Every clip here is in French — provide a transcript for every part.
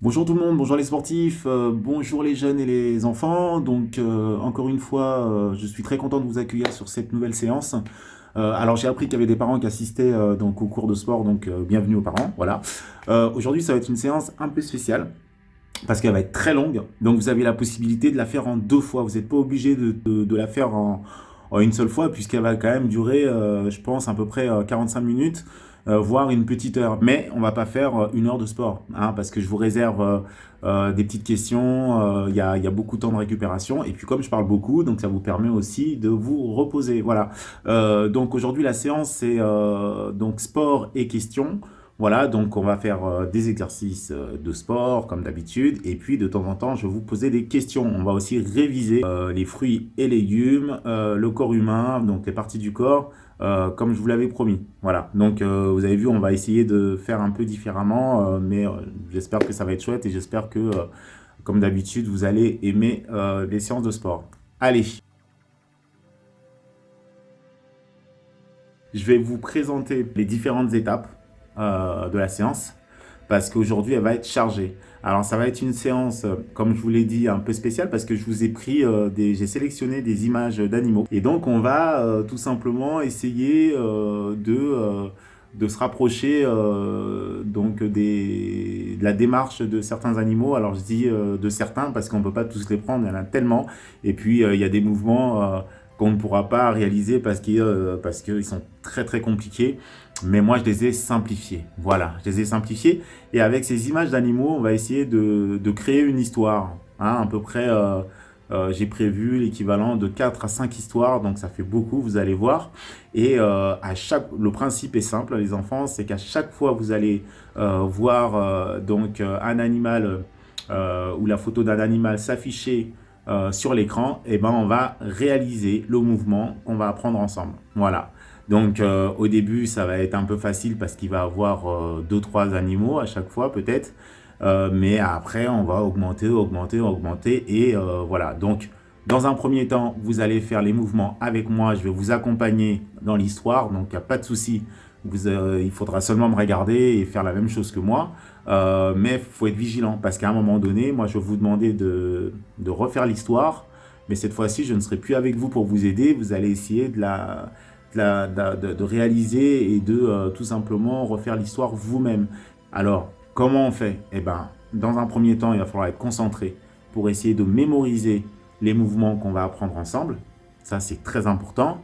Bonjour tout le monde, bonjour les sportifs, bonjour les jeunes et les enfants. Donc encore une fois, je suis très content de vous accueillir sur cette nouvelle séance. Alors j'ai appris qu'il y avait des parents qui assistaient donc au cours de sport, donc bienvenue aux parents. Voilà. Aujourd'hui ça va être une séance un peu spéciale parce qu'elle va être très longue. Donc vous avez la possibilité de la faire en deux fois. Vous n'êtes pas obligé de la faire en une seule fois puisqu'elle va quand même durer, je pense, à peu près 45 minutes. Voire une petite heure. Mais on va pas faire une heure de sport, hein, parce que je vous réserve des petites questions. Il y a beaucoup de temps de récupération. Et puis comme je parle beaucoup, donc ça vous permet aussi de vous reposer. Voilà. Donc aujourd'hui la séance c'est donc sport et questions. Voilà, donc on va faire des exercices de sport comme d'habitude, et puis de temps en temps, je vais vous poser des questions. On va aussi réviser les fruits et légumes, le corps humain, donc les parties du corps, comme je vous l'avais promis. Voilà, donc vous avez vu, on va essayer de faire un peu différemment, mais j'espère que ça va être chouette et j'espère que, comme d'habitude, vous allez aimer les séances de sport. Allez, je vais vous présenter les différentes étapes de la séance parce qu'aujourd'hui elle va être chargée. Alors ça va être une séance, comme je vous l'ai dit, un peu spéciale parce que je vous ai pris j'ai sélectionné des images d'animaux et donc on va tout simplement essayer de se rapprocher donc de la démarche de certains animaux. Alors je dis de certains parce qu'on ne peut pas tous les prendre, il y en a tellement. Et puis il y a des mouvements qu'on ne pourra pas réaliser parce qu'ils sont très très compliqués. Mais moi, je les ai simplifiés. Voilà, je les ai simplifiés. Et avec ces images d'animaux, on va essayer de créer une histoire. Hein, à peu près, j'ai prévu l'équivalent de 4 à 5 histoires, donc ça fait beaucoup, vous allez voir. Et le principe est simple, les enfants, c'est qu'à chaque fois, vous allez voir un animal ou la photo d'un animal s'afficher sur l'écran, et ben on va réaliser le mouvement qu'on va apprendre ensemble. Voilà. Donc au début, ça va être un peu facile parce qu'il va avoir deux trois animaux à chaque fois peut-être. Mais après, on va augmenter, augmenter, augmenter. Et voilà. Donc, dans un premier temps, vous allez faire les mouvements avec moi. Je vais vous accompagner dans l'histoire. Donc, il n'y a pas de souci. Il faudra seulement me regarder et faire la même chose que moi. Mais il faut être vigilant parce qu'à un moment donné, moi, je vais vous demander de refaire l'histoire. Mais cette fois-ci, je ne serai plus avec vous pour vous aider. Vous allez essayer de réaliser et de tout simplement refaire l'histoire vous-même. Alors, comment on fait? Eh ben, dans un premier temps, il va falloir être concentré pour essayer de mémoriser les mouvements qu'on va apprendre ensemble. Ça, c'est très important.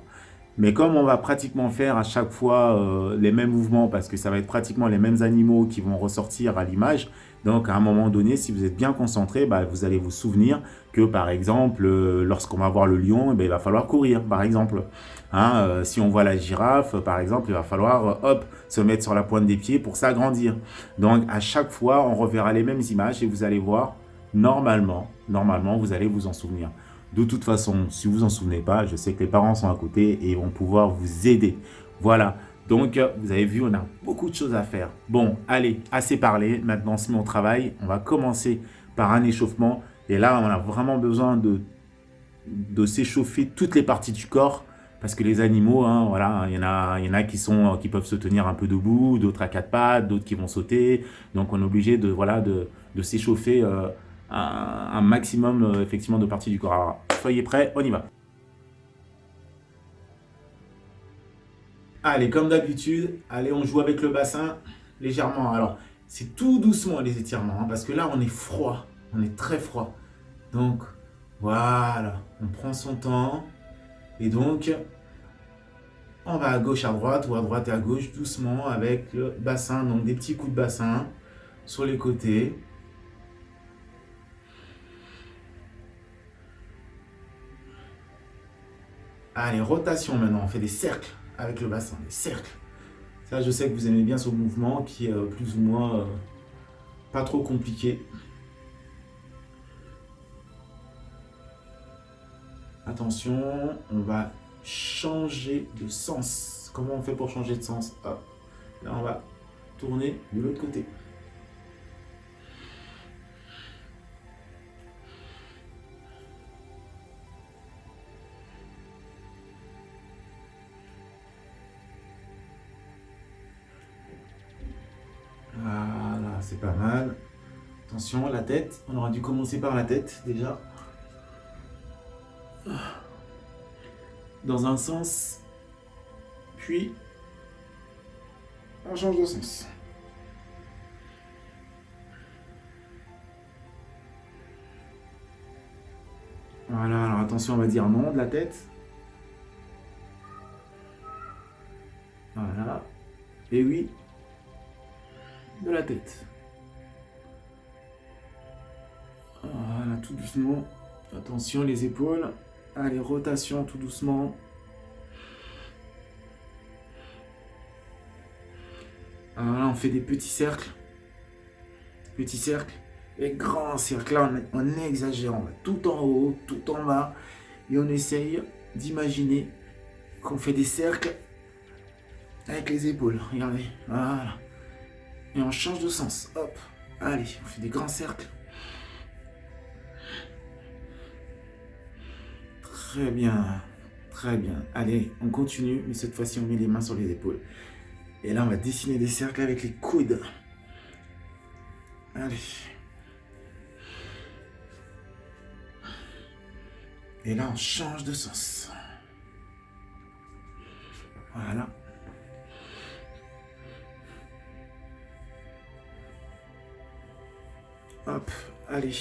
Mais comme on va pratiquement faire à chaque fois les mêmes mouvements, parce que ça va être pratiquement les mêmes animaux qui vont ressortir à l'image, donc à un moment donné, si vous êtes bien concentré, bah, vous allez vous souvenir que par exemple, lorsqu'on va voir le lion, eh ben, il va falloir courir, par exemple. Hein, si on voit la girafe, par exemple, il va falloir hop, se mettre sur la pointe des pieds pour s'agrandir. Donc à chaque fois, on reverra les mêmes images et vous allez voir, normalement, vous allez vous en souvenir. De toute façon, si vous en souvenez pas, je sais que les parents sont à côté et vont pouvoir vous aider. Voilà. Donc, vous avez vu, on a beaucoup de choses à faire. Bon, allez, assez parlé. Maintenant, on se met au travail. On va commencer par un échauffement. Et là, on a vraiment besoin de s'échauffer toutes les parties du corps. Parce que les animaux, hein, voilà, il y en a qui peuvent se tenir un peu debout, d'autres à quatre pattes, d'autres qui vont sauter. Donc, on est obligé de s'échauffer un maximum effectivement de parties du corps. Alors, soyez prêts, on y va. Allez, comme d'habitude, allez, on joue avec le bassin légèrement. Alors, c'est tout doucement les étirements, hein, parce que là, on est froid, on est très froid. Donc, voilà, on prend son temps. Et donc, on va à gauche, à droite, ou à droite et à gauche, doucement, avec le bassin. Donc, des petits coups de bassin sur les côtés. Allez, rotation maintenant, on fait des cercles avec le bassin, des cercles. Ça, je sais que vous aimez bien ce mouvement qui est plus ou moins pas trop compliqué. Attention, on va changer de sens. Comment on fait pour changer de sens? Hop, là on va tourner de l'autre côté. Voilà, c'est pas mal. Attention, la tête. On aura dû commencer par la tête déjà. Dans un sens, puis on change de sens. Voilà, alors attention, on va dire non de la tête. Voilà. Et oui, de la tête. Voilà, tout doucement. Attention, les épaules. Allez, rotation tout doucement. Voilà, on fait des petits cercles. Petits cercles. Et grands cercles. Là, on exagère. On va tout en haut, tout en bas. Et on essaye d'imaginer qu'on fait des cercles avec les épaules. Regardez. Voilà. Et on change de sens. Hop. Allez, on fait des grands cercles. Très bien. Très bien. Allez, on continue. Mais cette fois-ci, on met les mains sur les épaules. Et là, on va dessiner des cercles avec les coudes. Allez. Et là, on change de sens. Voilà. Hop, allez.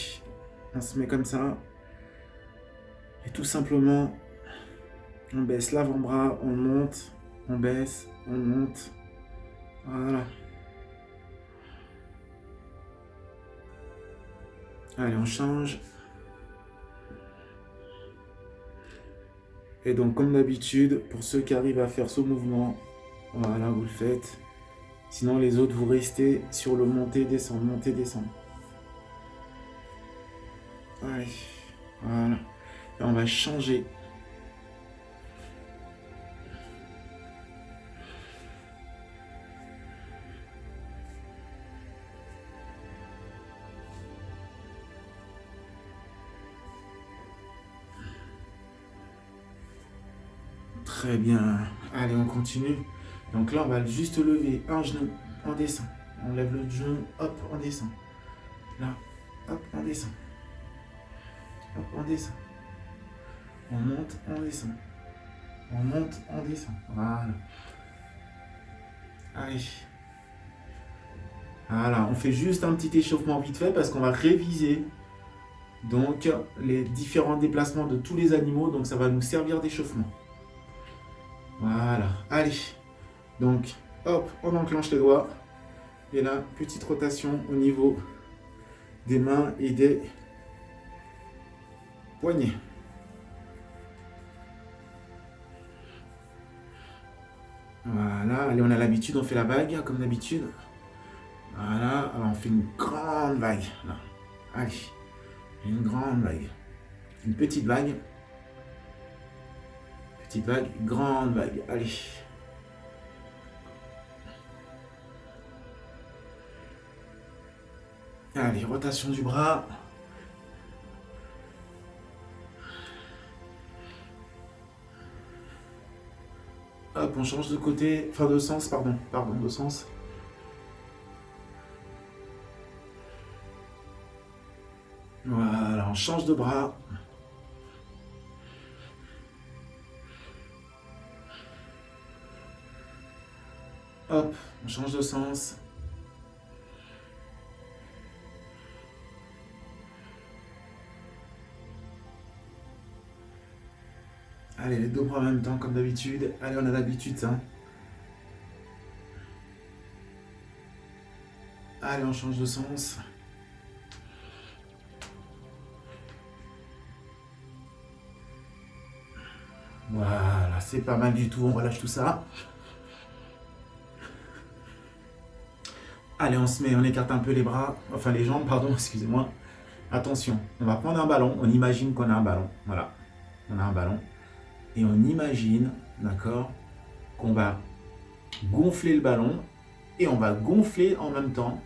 On se met comme ça. Et tout simplement, on baisse l'avant-bras, on monte, on baisse, on monte. Voilà. Allez, on change. Et donc, comme d'habitude, pour ceux qui arrivent à faire ce mouvement, voilà, vous le faites. Sinon, les autres, vous restez sur le monter, descendre, monter, descendre. Allez, voilà. Et on va changer. Très bien. Allez, on continue. Donc là, on va juste lever un genou, on descend. On lève le genou, hop, on descend. Là, hop, on descend. Hop, on descend. On monte, on descend. On monte, on descend. Voilà. Allez. Voilà, on fait juste un petit échauffement vite fait parce qu'on va réviser donc les différents déplacements de tous les animaux. Donc ça va nous servir d'échauffement. Voilà. Allez. Donc, hop, on enclenche les doigts. Et là, petite rotation au niveau des mains et des poignets. Voilà, allez, on a l'habitude, on fait la vague, comme d'habitude. Voilà, alors on fait une grande vague. Là. Allez, une grande vague. Une petite vague. Petite vague, grande vague. Allez. Allez, rotation du bras. Hop, on change de côté, enfin de sens, pardon, de sens. Voilà, on change de bras. Hop, on change de sens. Allez, les deux bras en même temps, comme d'habitude. Allez, on a l'habitude, ça. Allez, on change de sens. Voilà, c'est pas mal du tout. On relâche tout ça. Allez, on se met, on écarte un peu les bras, enfin les jambes, pardon, excusez-moi. Attention, on va prendre un ballon, on imagine qu'on a un ballon. Voilà, on a un ballon. Et on imagine, d'accord, qu'on va gonfler le ballon et on va gonfler en même temps.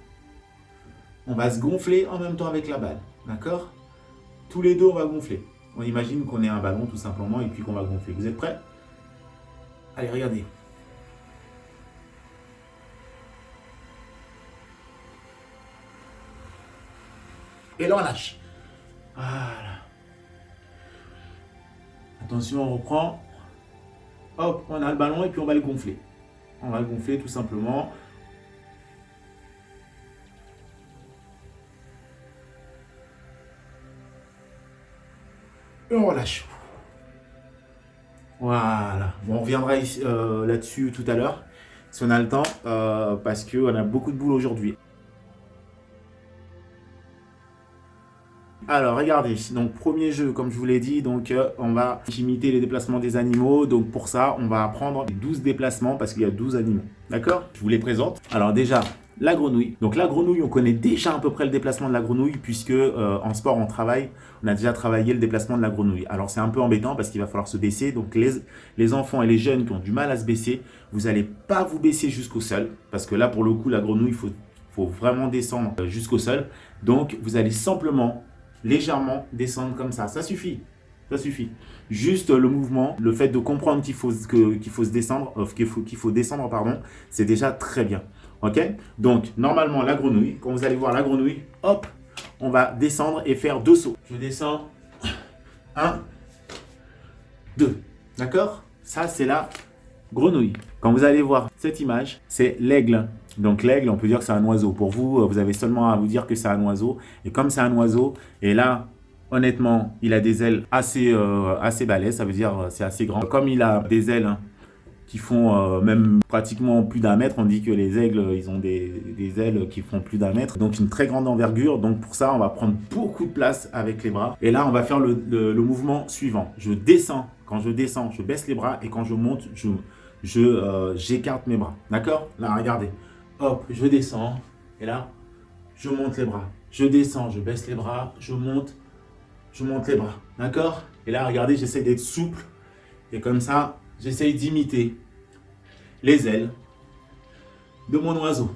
On va se gonfler en même temps avec la balle, d'accord? Tous les deux, on va gonfler. On imagine qu'on est un ballon tout simplement et puis qu'on va gonfler. Vous êtes prêts? Allez, regardez. Et là, on lâche. Voilà. Attention, on reprend. Hop, on a le ballon et puis on va le gonfler. On va le gonfler tout simplement. Et on relâche. Voilà. Bon, on reviendra là-dessus tout à l'heure, si on a le temps, parce qu'on a beaucoup de boulot aujourd'hui. Alors, regardez, donc premier jeu, comme je vous l'ai dit, donc on va imiter les déplacements des animaux. Donc pour ça, on va apprendre les 12 déplacements parce qu'il y a 12 animaux. D'accord? Je vous les présente. Alors déjà, la grenouille. Donc la grenouille, on connaît déjà à peu près le déplacement de la grenouille puisque en sport, on a déjà travaillé le déplacement de la grenouille. Alors c'est un peu embêtant parce qu'il va falloir se baisser. Donc les enfants et les jeunes qui ont du mal à se baisser, vous n'allez pas vous baisser jusqu'au sol parce que là, pour le coup, la grenouille, faut vraiment descendre jusqu'au sol. Donc vous allez simplement légèrement descendre comme ça suffit, ça suffit. Juste le mouvement, le fait de comprendre qu'il faut se descendre, qu'il faut descendre, pardon, c'est déjà très bien. Ok? Donc normalement la grenouille, quand vous allez voir la grenouille, hop, on va descendre et faire 2 sauts. Je descends, 1, 2, d'accord? Ça c'est la grenouille. Quand vous allez voir cette image, c'est l'aigle. Donc l'aigle, on peut dire que c'est un oiseau. Pour vous, vous avez seulement à vous dire que c'est un oiseau. Et comme c'est un oiseau, et là, honnêtement, il a des ailes assez balèzes. Ça veut dire c'est assez grand. Comme il a des ailes qui font même pratiquement plus d'1 mètre, on dit que les aigles, ils ont des ailes qui font plus d'1 mètre. Donc une très grande envergure. Donc pour ça, on va prendre beaucoup de place avec les bras. Et là, on va faire le mouvement suivant. Je descends. Quand je descends, je baisse les bras. Et quand je monte, j'écarte mes bras. D'accord? Là, regardez. Hop, je descends. Et là, je monte les bras. Je descends, je baisse les bras. Je monte les bras. D'accord? Et là, regardez, j'essaie d'être souple. Et comme ça, j'essaie d'imiter les ailes de mon oiseau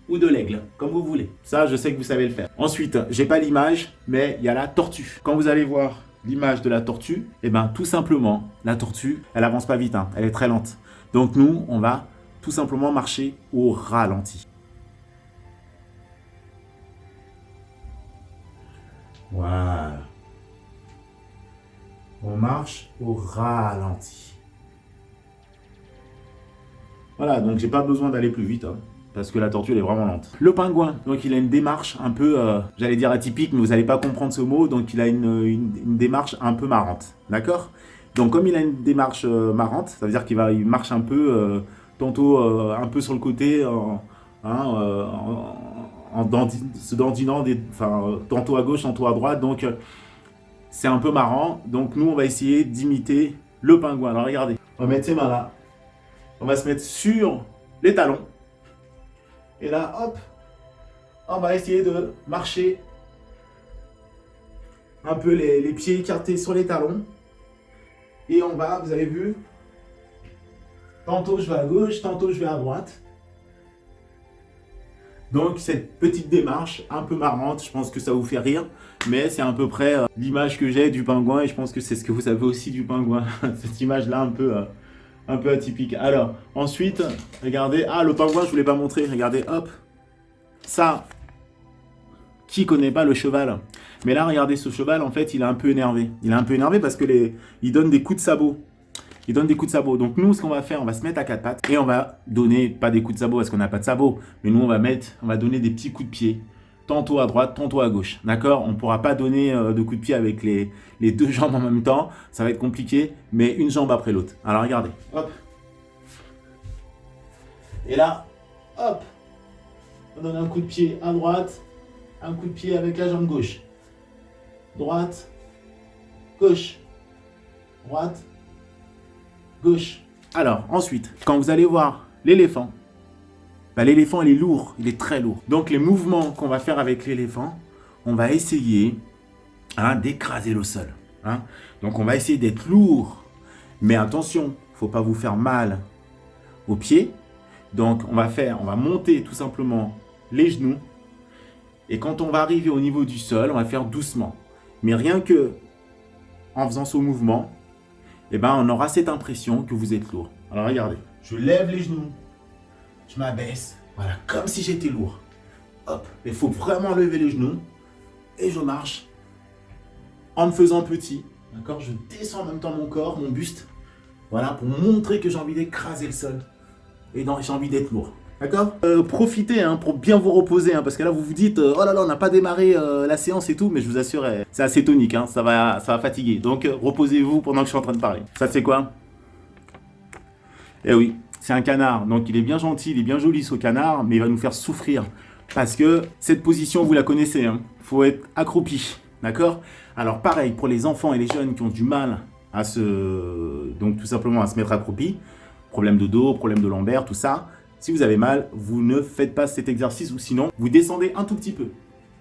ou de l'aigle, comme vous voulez. Ça, je sais que vous savez le faire. Ensuite, j'ai pas l'image, mais il y a la tortue. Quand vous allez voir l'image de la tortue, eh ben, tout simplement, la tortue, elle avance pas vite, hein, elle est très lente. Donc nous, on va tout simplement marcher au ralenti. Voilà. On marche au ralenti. Voilà, donc j'ai pas besoin d'aller plus vite, hein, parce que la tortue, elle est vraiment lente. Le pingouin, donc il a une démarche un peu, j'allais dire atypique, mais vous n'allez pas comprendre ce mot, donc il a une démarche un peu marrante, d'accord? Donc comme il a une démarche marrante, ça veut dire qu'il marche un peu, tantôt un peu sur le côté, se dandinant, tantôt à gauche, tantôt à droite, donc c'est un peu marrant. Donc nous, on va essayer d'imiter le pingouin. Alors regardez, on va mettre ses mains là. On va se mettre sur les talons. Et là, hop, on va essayer de marcher un peu les pieds écartés sur les talons. Et on va, vous avez vu, tantôt je vais à gauche, tantôt je vais à droite. Donc cette petite démarche un peu marrante, je pense que ça vous fait rire, mais c'est à peu près l'image que j'ai du pingouin et je pense que c'est ce que vous avez aussi du pingouin, cette image-là un peu atypique. Alors ensuite, regardez, le pingouin je voulais pas montrer, regardez, hop, ça, qui connaît pas le cheval? Mais là, regardez, ce cheval, en fait, il est un peu énervé. Il est un peu énervé parce que il donne des coups de sabot. Il donne des coups de sabot. Donc nous, ce qu'on va faire, on va se mettre à 4 pattes et on va donner, pas des coups de sabot parce qu'on n'a pas de sabot, mais nous, on va donner des petits coups de pied, tantôt à droite, tantôt à gauche. D'accord? On ne pourra pas donner de coups de pied avec les 2 jambes en même temps. Ça va être compliqué, mais une jambe après l'autre. Alors regardez. Hop. Et là, hop. On donne un coup de pied à droite, un coup de pied avec la jambe gauche. Droite, gauche, droite, gauche. Alors, ensuite, quand vous allez voir l'éléphant, l'éléphant, il est lourd, il est très lourd. Donc, les mouvements qu'on va faire avec l'éléphant, on va essayer d'écraser le sol. Donc, on va essayer d'être lourd. Mais attention, il ne faut pas vous faire mal aux pieds. Donc, on va monter tout simplement les genoux. Et quand on va arriver au niveau du sol, on va faire doucement. Mais rien que en faisant ce mouvement, on aura cette impression que vous êtes lourd. Alors regardez, je lève les genoux, je m'abaisse, voilà, comme si j'étais lourd. Hop, il faut vraiment lever les genoux et je marche en me faisant petit. D'accord? Je descends en même temps mon corps, mon buste. Voilà, pour montrer que j'ai envie d'écraser le sol. Et j'ai envie d'être lourd. D'accord? Profitez pour bien vous reposer, parce que là vous vous dites oh là là, on n'a pas démarré la séance et tout, mais je vous assure, c'est assez tonique, ça va fatiguer. Donc reposez-vous pendant que je suis en train de parler. Ça c'est quoi? Eh oui, c'est un canard. Donc il est bien gentil, il est bien joli ce canard, mais il va nous faire souffrir. Parce que cette position, vous la connaissez, faut être accroupi. D'accord? Alors pareil, pour les enfants et les jeunes qui ont du mal donc tout simplement à se mettre accroupi, problème de dos, problème de lombaire, tout ça. Si vous avez mal, vous ne faites pas cet exercice ou sinon, vous descendez un tout petit peu.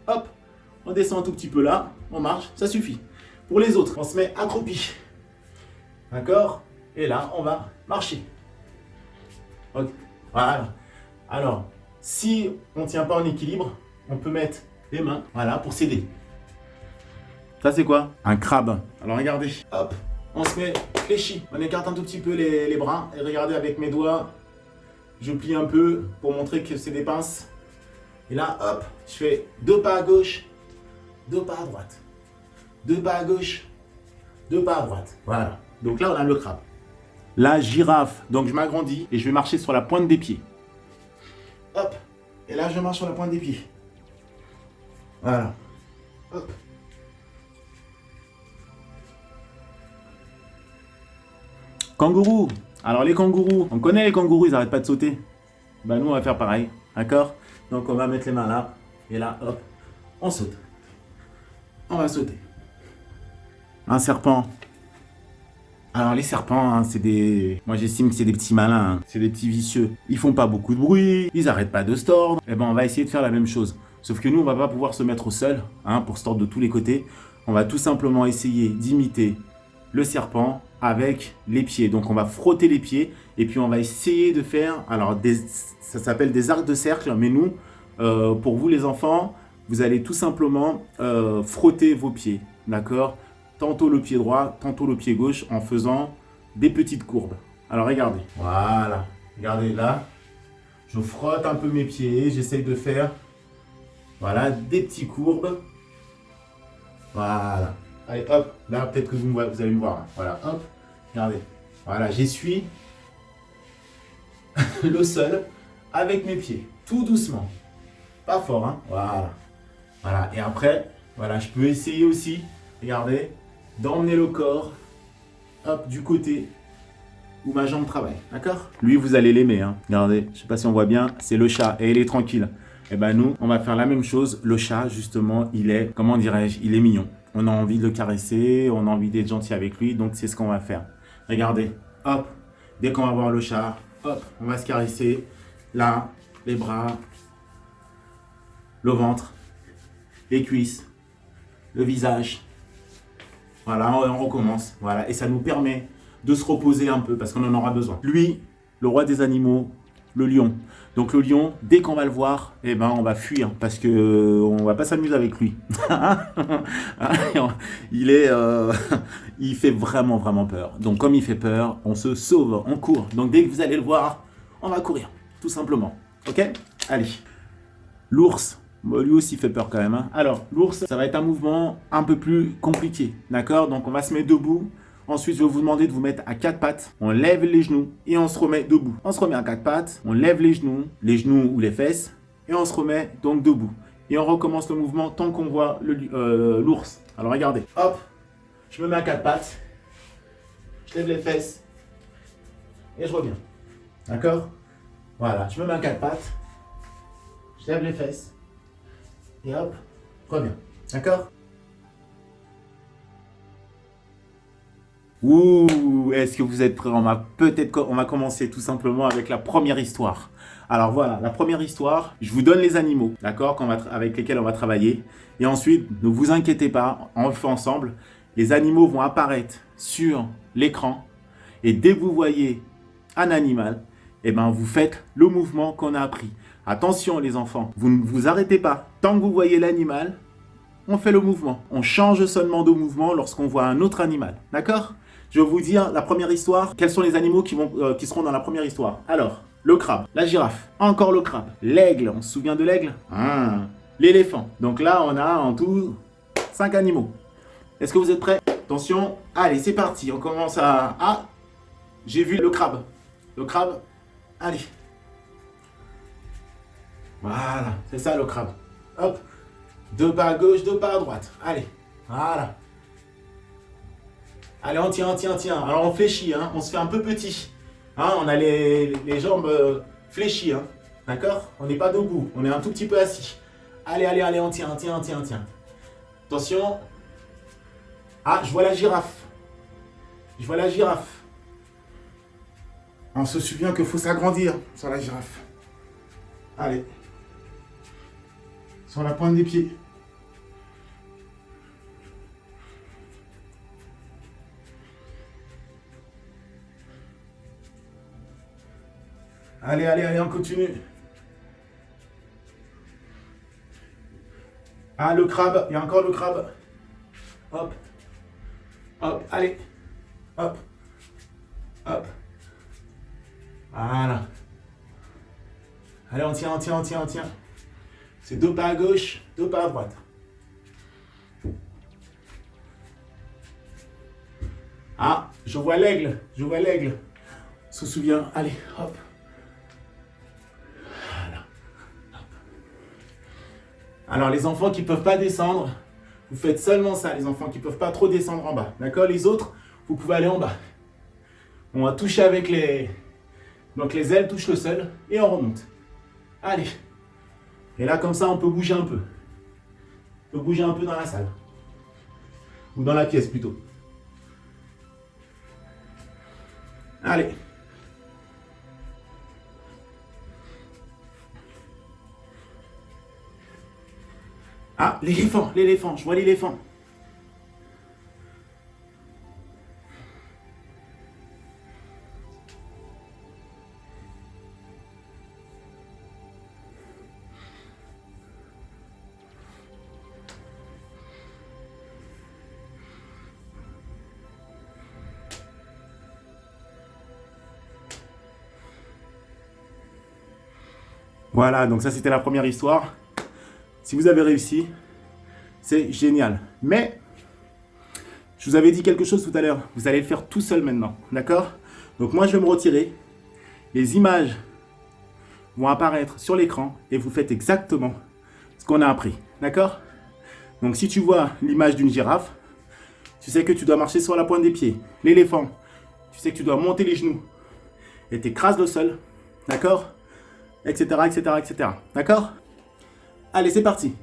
Hop, on descend un tout petit peu là, on marche, ça suffit. Pour les autres, on se met accroupi. D'accord? Et là, on va marcher. Ok, voilà. Alors, si on ne tient pas en équilibre, on peut mettre les mains, voilà, pour s'aider. Ça, c'est quoi? Un crabe. Alors, regardez, hop, on se met fléchi. On écarte un tout petit peu les bras et regardez avec mes doigts. Je plie un peu pour montrer que c'est des pinces. Et là, hop, je fais 2 pas à gauche, 2 pas à droite. 2 pas à gauche, 2 pas à droite. Voilà. Donc là, on a le crabe. La girafe. Donc je m'agrandis et je vais marcher sur la pointe des pieds. Hop. Et là, je marche sur la pointe des pieds. Voilà. Hop. Kangourou. Alors les kangourous, on connaît les kangourous, ils n'arrêtent pas de sauter. Bah nous on va faire pareil, d'accord? Donc on va mettre les mains là, et là, hop, on saute. On va sauter. Un serpent. Alors les serpents, c'est des... Moi j'estime que c'est des petits malins, c'est des petits vicieux. Ils font pas beaucoup de bruit, ils n'arrêtent pas de se tordre. Et ben on va essayer de faire la même chose. Sauf que nous on va pas pouvoir se mettre au sol, pour se tordre de tous les côtés. On va tout simplement essayer d'imiter le serpent avec les pieds. Donc on va frotter les pieds et puis on va essayer de faire, alors ça s'appelle des arcs de cercle, mais nous, pour vous les enfants, vous allez tout simplement frotter vos pieds, d'accord? Tantôt le pied droit, tantôt le pied gauche en faisant des petites courbes. Alors regardez, voilà, regardez là, je frotte un peu mes pieds, j'essaye de faire, voilà, des petites courbes, voilà. Allez, hop, là, peut-être que vous allez me voir. Voilà, hop, regardez. Voilà, j'essuie le sol avec mes pieds, tout doucement. Pas fort, Voilà. Voilà, et après, voilà, je peux essayer aussi, regardez, d'emmener le corps, hop, du côté où ma jambe travaille, d'accord? Lui, vous allez l'aimer, Regardez, je sais pas si on voit bien, c'est le chat, et il est tranquille. Et ben nous, on va faire la même chose. Le chat, justement, il est, comment dirais-je, il est mignon. On a envie de le caresser, on a envie d'être gentil avec lui, donc c'est ce qu'on va faire. Regardez, hop, dès qu'on va voir le chat, hop, on va se caresser, là, les bras, le ventre, les cuisses, le visage. Voilà, on recommence, voilà, et ça nous permet de se reposer un peu, parce qu'on en aura besoin. Lui, le roi des animaux, le lion. Donc le lion, dès qu'on va le voir, on va fuir parce que on va pas s'amuser avec lui. Il fait vraiment peur. Donc comme il fait peur, on se sauve, on court. Donc dès que vous allez le voir, on va courir, tout simplement. Ok? Allez. L'ours, lui aussi fait peur quand même. Alors l'ours, ça va être un mouvement un peu plus compliqué, d'accord? Donc on va se mettre debout. Ensuite, je vais vous demander de vous mettre à 4 pattes. On lève les genoux et on se remet debout. On se remet à 4 pattes, on lève les genoux ou les fesses et on se remet donc debout. Et on recommence le mouvement tant qu'on voit l'ours. Alors regardez, hop, je me mets à 4 pattes, je lève les fesses et je reviens. D'accord? Voilà, je me mets à 4 pattes, je lève les fesses et hop, je reviens. D'accord? Ouh, est-ce que vous êtes prêts? On va commencer tout simplement avec la première histoire. Alors voilà, la première histoire, je vous donne les animaux, d'accord, avec lesquels on va travailler. Et ensuite, ne vous inquiétez pas, on le fait ensemble. Les animaux vont apparaître sur l'écran. Et dès que vous voyez un animal, vous faites le mouvement qu'on a appris. Attention les enfants, vous ne vous arrêtez pas. Tant que vous voyez l'animal, on fait le mouvement. On change seulement de mouvement lorsqu'on voit un autre animal, d'accord? Je vais vous dire la première histoire. Quels sont les animaux qui seront dans la première histoire? Alors, le crabe, la girafe, encore le crabe, l'aigle, on se souvient de l'aigle? l'éléphant. Donc là, on a en tout 5 animaux. Est-ce que vous êtes prêts? Attention, allez, c'est parti. On commence à... Ah, j'ai vu le crabe. Le crabe, allez. Voilà, c'est ça le crabe. Hop, deux pas à gauche, deux pas à droite. Allez, voilà. Allez, on tient, on tient, on tient. Alors on fléchit, hein. On se fait un peu petit. Hein, on a les jambes fléchies, hein. D'accord? On n'est pas debout, on est un tout petit peu assis. Allez, allez, allez, on tient, on tient, on tient, on tient. Attention. Ah, je vois la girafe. Je vois la girafe. On se souvient qu'il faut s'agrandir sur la girafe. Allez. Sur la pointe des pieds. Allez, allez, allez, on continue. Ah, le crabe, il y a encore le crabe. Hop. Hop, allez. Hop. Hop. Voilà. Allez, on tient, on tient, on tient, on tient. C'est deux pas à gauche, deux pas à droite. Ah, je vois l'aigle, je vois l'aigle. On se souvient, allez, hop. Voilà. Alors, les enfants qui ne peuvent pas descendre, vous faites seulement ça, les enfants qui ne peuvent pas trop descendre en bas. D'accord? Les autres, vous pouvez aller en bas. On va toucher avec les... Donc les ailes touchent le sol et on remonte. Allez. Et là, comme ça, on peut bouger un peu. On peut bouger un peu dans la salle. Ou dans la pièce plutôt. Allez. Ah, l'éléphant, l'éléphant, je vois l'éléphant. Voilà, donc ça c'était la première histoire. Si vous avez réussi, c'est génial. Mais, je vous avais dit quelque chose tout à l'heure. Vous allez le faire tout seul maintenant, d'accord? Donc moi je vais me retirer. Les images vont apparaître sur l'écran et vous faites exactement ce qu'on a appris, d'accord? Donc si tu vois l'image d'une girafe, tu sais que tu dois marcher sur la pointe des pieds. L'éléphant, tu sais que tu dois monter les genoux et t'écrases le sol, d'accord? Etc, etc, etc. D'accord? Allez, c'est parti.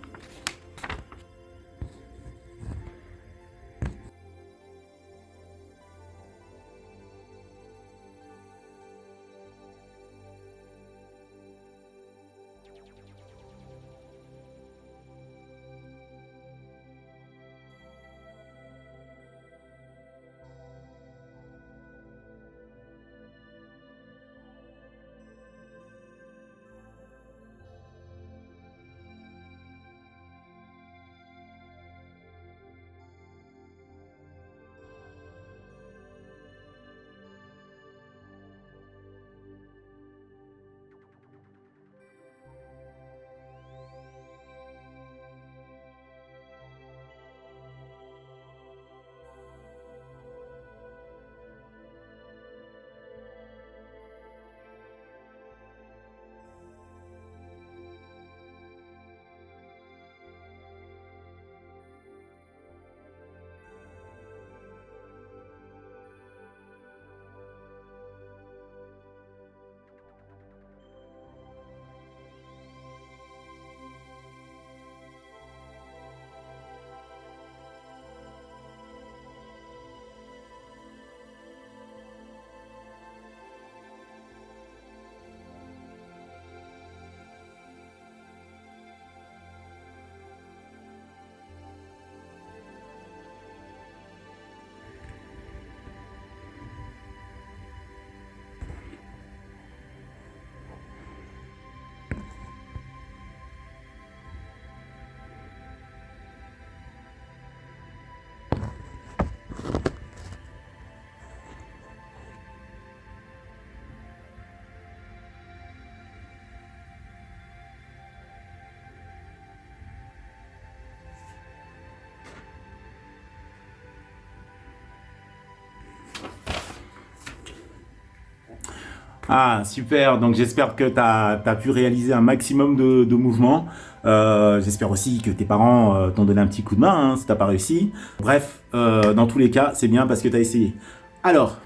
Ah, super. Donc, j'espère que tu as pu réaliser un maximum de mouvements. J'espère aussi que tes parents t'ont donné un petit coup de main, hein, si t'as pas réussi. Bref, dans tous les cas, c'est bien parce que tu as essayé. Alors,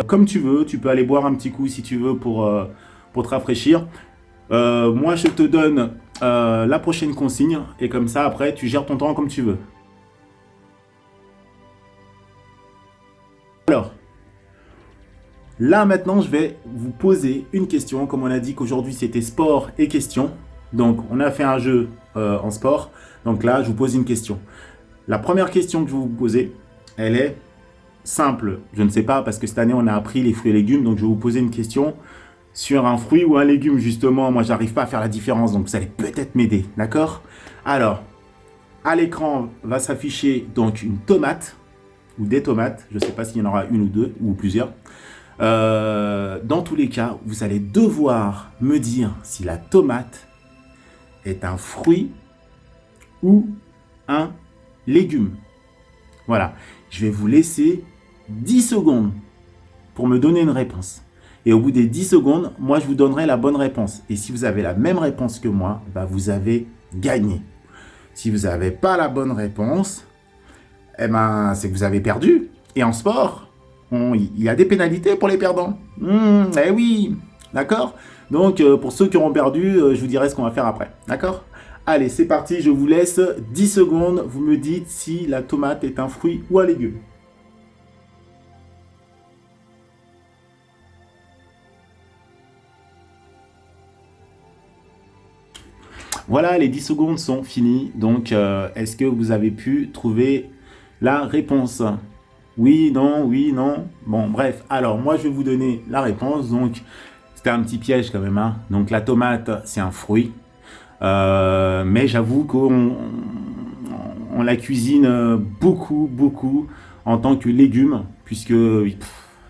comme tu veux, tu peux aller boire un petit coup si tu veux pour te rafraîchir. Moi, je te donne la prochaine consigne et comme ça, après, tu gères ton temps comme tu veux. Alors, là, maintenant, je vais vous poser une question. Comme on a dit qu'aujourd'hui, c'était sport et questions. Donc, on a fait un jeu en sport. Donc là, je vous pose une question. La première question que je vais vous poser, elle est simple. Je ne sais pas parce que cette année, on a appris les fruits et légumes. Donc, je vais vous poser une question sur un fruit ou un légume, justement. Moi, j'arrive pas à faire la différence. Donc, vous allez peut-être m'aider. D'accord? Alors, à l'écran va s'afficher donc une tomate ou des tomates. Je ne sais pas s'il y en aura une ou deux ou plusieurs. Dans tous les cas, vous allez devoir me dire si la tomate est un fruit ou un légume. Voilà. Je vais vous laisser 10 secondes pour me donner une réponse. Et au bout des 10 secondes, moi, je vous donnerai la bonne réponse. Et si vous avez la même réponse que moi, bah, vous avez gagné. Si vous n'avez pas la bonne réponse, eh ben, c'est que vous avez perdu. Et en sport, il y a des pénalités pour les perdants. Eh oui, d'accord. Donc, pour ceux qui auront perdu, je vous dirai ce qu'on va faire après. D'accord? Allez, c'est parti, je vous laisse 10 secondes. Vous me dites si la tomate est un fruit ou un légume. Voilà, les 10 secondes sont finies. Donc, est-ce que vous avez pu trouver la réponse? Oui, non, oui, non. Bon, bref. Alors, moi, je vais vous donner la réponse. Donc, c'était un petit piège quand même, hein. Donc, la tomate, c'est un fruit. Mais j'avoue qu'on la cuisine beaucoup, beaucoup en tant que légume, puisque il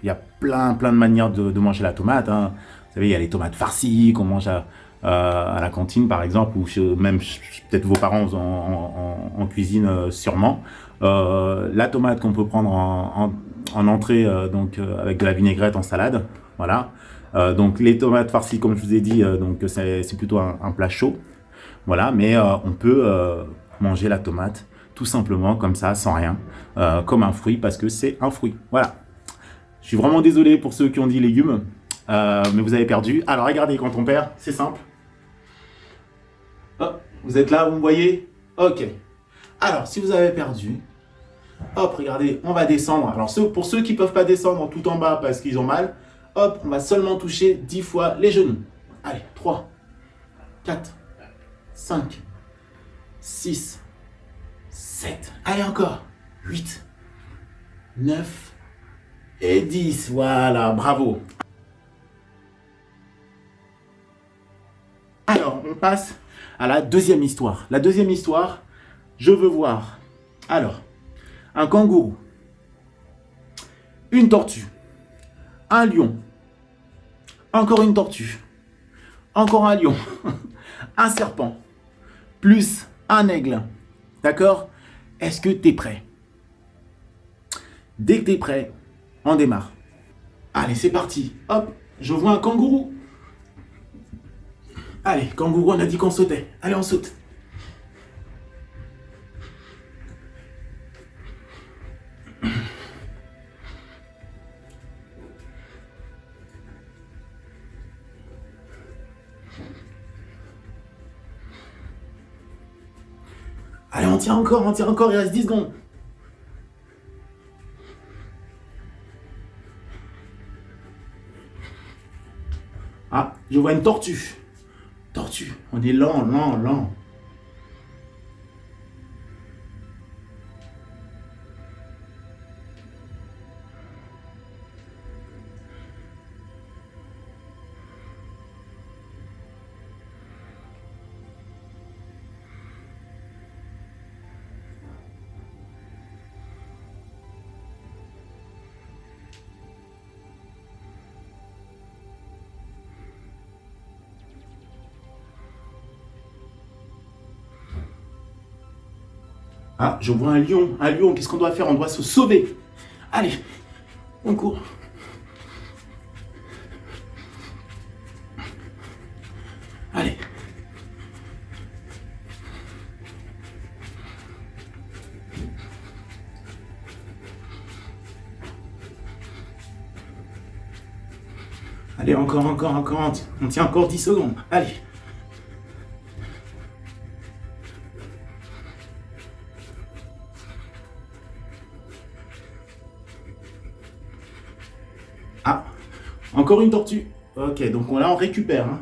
y a plein de manières de manger la tomate, hein. Vous savez, il y a les tomates farcies qu'on mange à la cantine, par exemple, ou même peut-être vos parents en cuisine sûrement. La tomate qu'on peut prendre en entrée, avec de la vinaigrette en salade, voilà. Donc les tomates farcies, comme je vous ai dit, donc c'est plutôt un plat chaud. Voilà, mais on peut manger la tomate tout simplement comme ça, sans rien, comme un fruit, parce que c'est un fruit. Voilà. Je suis vraiment désolé pour ceux qui ont dit légumes, mais vous avez perdu. Alors regardez, quand on perd, c'est simple. Hop, vous êtes là, vous me voyez? Ok. Alors, si vous avez perdu, hop, regardez, on va descendre. Alors, pour ceux qui ne peuvent pas descendre tout en bas parce qu'ils ont mal, hop, on va seulement toucher 10 fois les genoux. Allez, 3, 4, 5, 6, 7. Allez encore. 8, 9 et 10. Voilà, bravo. Alors, on passe à la deuxième histoire. La deuxième histoire, je veux voir. Alors, un kangourou, une tortue, un lion, encore une tortue, encore un lion, un serpent, plus un aigle. D'accord? Est-ce que tu es prêt? Dès que tu es prêt, on démarre. Allez, c'est parti. Hop, je vois un kangourou. Allez, kangourou, on a dit qu'on sautait. Allez, on saute. Allez, on tient encore, il reste 10 secondes. Ah, je vois une tortue. Tortue, on est lent, lent, lent. Ah, je vois un lion. Un lion, qu'est-ce qu'on doit faire? On doit se sauver. Allez, on court. Allez. Allez, encore. On tient encore 10 secondes. Allez. Ah, encore une tortue. Ok, donc là, on récupère. Hein.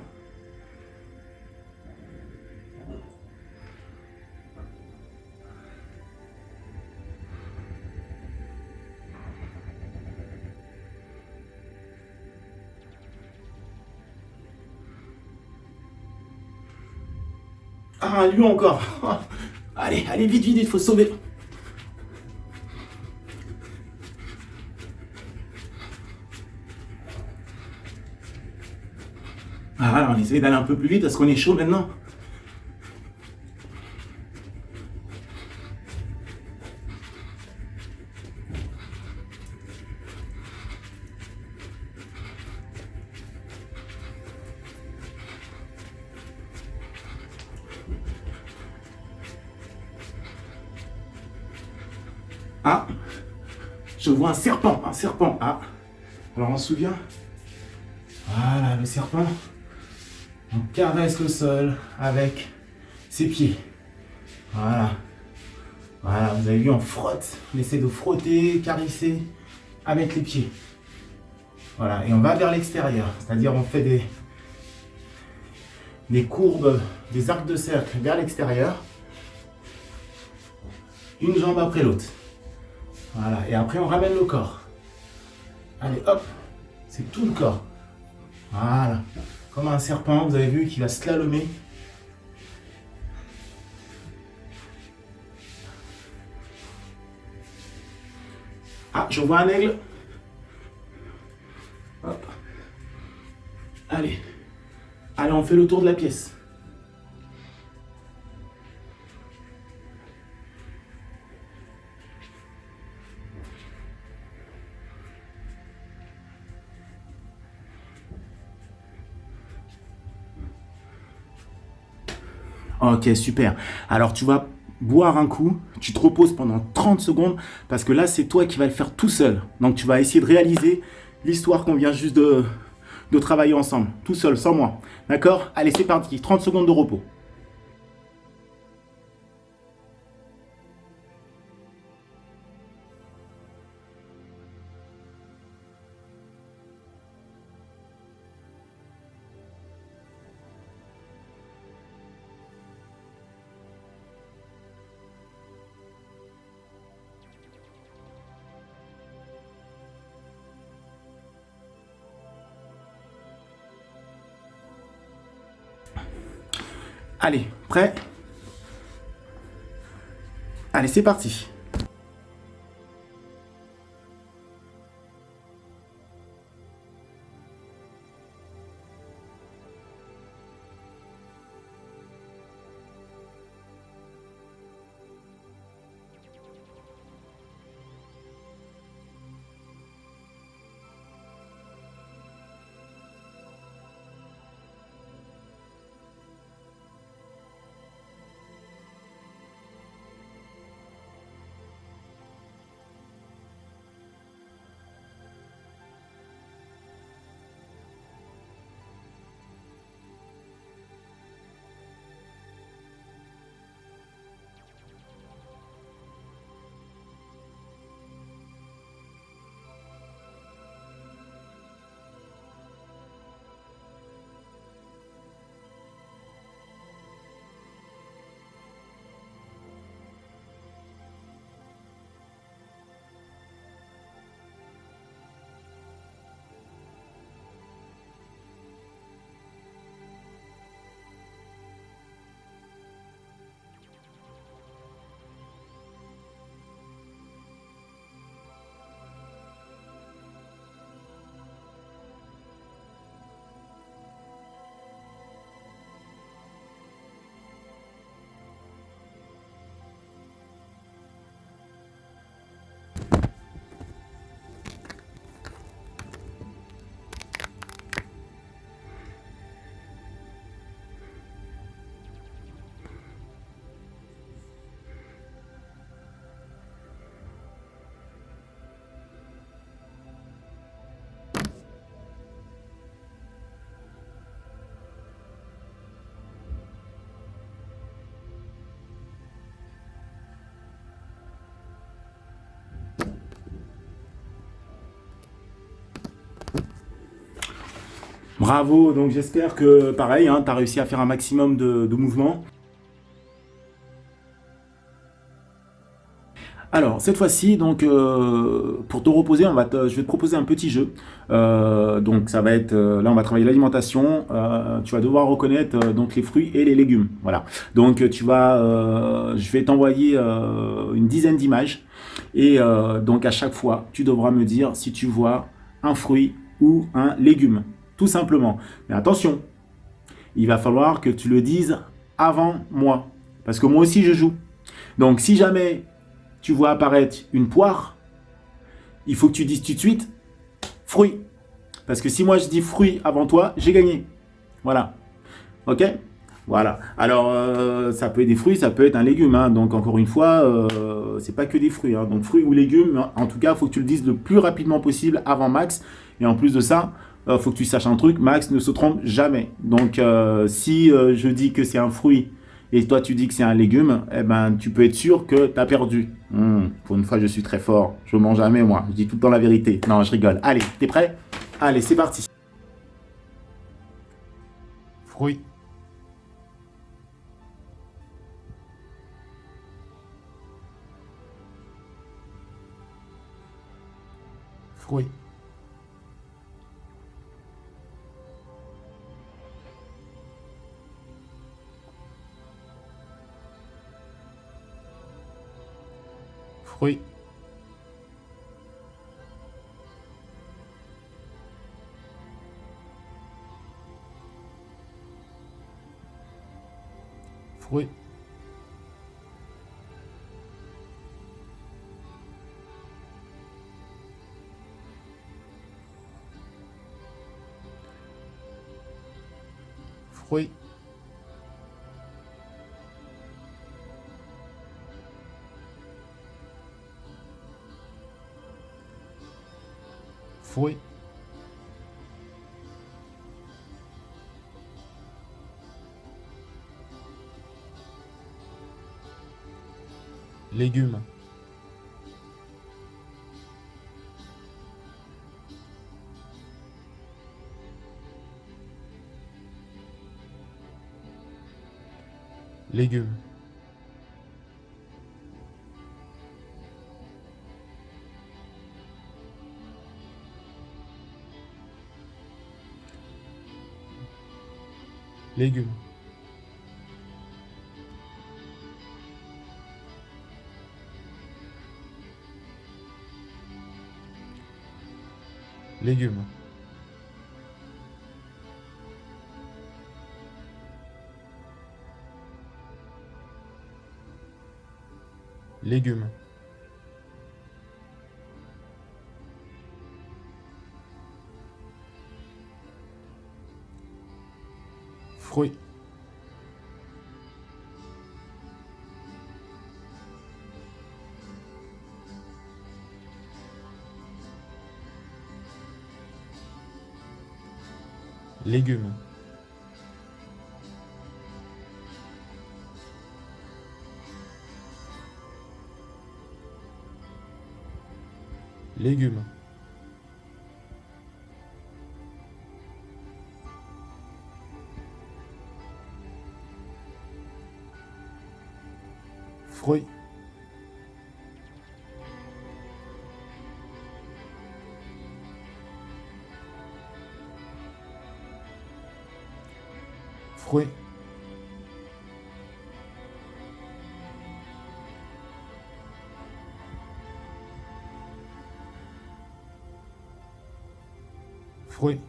Ah, lui encore. Allez, vite, il faut se sauver. Ah, voilà, on essaie d'aller un peu plus vite parce qu'on est chaud maintenant. Ah, je vois un serpent. Ah, alors on se souvient. Voilà, le serpent. On caresse le sol avec ses pieds. Voilà. Voilà, vous avez vu, on frotte. On essaie de frotter, caresser avec les pieds. Voilà, et on va vers l'extérieur. C'est-à-dire, on fait des courbes, des arcs de cercle vers l'extérieur. Une jambe après l'autre. Voilà, et après, on ramène le corps. Allez, hop, c'est tout le corps. Voilà, comme un serpent, vous avez vu qu'il va slalomer. Ah, je vois un aigle. Hop. Allez, on fait le tour de la pièce. Ok, super. Alors tu vas boire un coup, tu te reposes pendant 30 secondes parce que là c'est toi qui vas le faire tout seul. Donc tu vas essayer de réaliser l'histoire qu'on vient juste de travailler ensemble, tout seul, sans moi. D'accord? Allez, c'est parti, 30 secondes de repos. Allez, prêt? Allez, c'est parti. Bravo, donc j'espère que pareil, hein, tu as réussi à faire un maximum de mouvements. Alors, cette fois-ci, donc, pour te reposer, je vais te proposer un petit jeu. Donc, ça va être, là, on va travailler l'alimentation. Tu vas devoir reconnaître donc les fruits et les légumes. Voilà. Donc, je vais t'envoyer une dizaine d'images. Et donc, à chaque fois, tu devras me dire si tu vois un fruit ou un légume. Tout simplement. Mais attention, il va falloir que tu le dises avant moi. Parce que moi aussi, je joue. Donc, si jamais tu vois apparaître une poire, il faut que tu dises tout de suite fruit. Parce que si moi je dis fruit avant toi, j'ai gagné. Voilà. Ok. Voilà. Alors, ça peut être des fruits, ça peut être un légume. Hein. Donc, encore une fois, c'est pas que des fruits. Hein. Donc, fruits ou légumes, en tout cas, il faut que tu le dises le plus rapidement possible avant Max. Et en plus de ça, il faut que tu saches un truc, Max ne se trompe jamais. Donc, si je dis que c'est un fruit et toi tu dis que c'est un légume, eh ben, tu peux être sûr que tu as perdu. Pour une fois, je suis très fort. Je mens jamais, moi. Je dis tout le temps la vérité. Non, je rigole. Allez, t'es prêt? Allez, c'est parti. Fruit. Fruit. Fruit. Fruit. Fruit. Fruit. Légumes. Légumes. Légumes. Légumes. Légumes. Fruit. Légumes. Légumes. Fruit. Fruit. Fruit.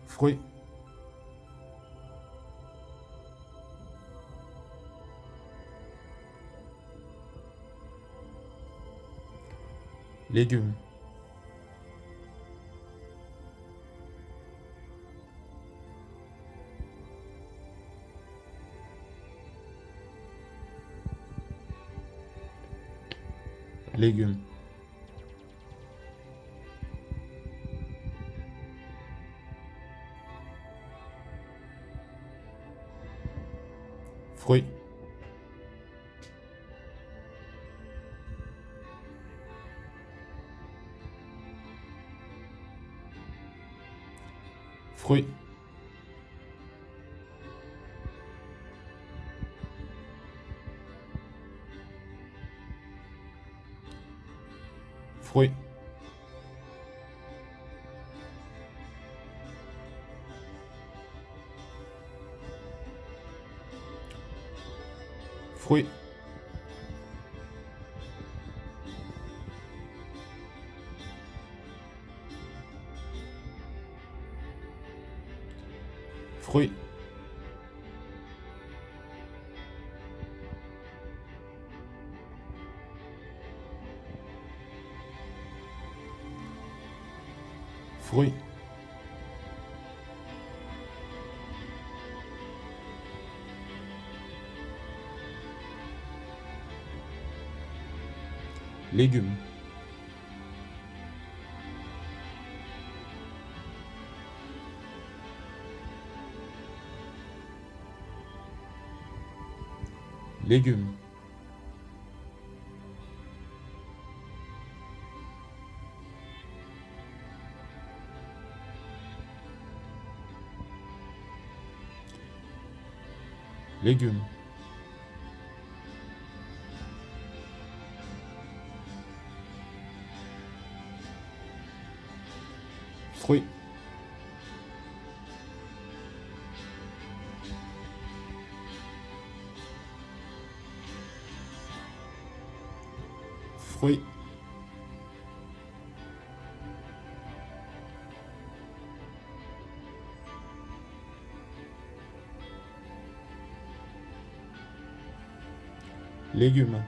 Fruit. Légumes. Légumes. fruits, fruits, fruits, fruits, fruits, fruits, légumes, légumes, légumes, fruits, fruits, légumes,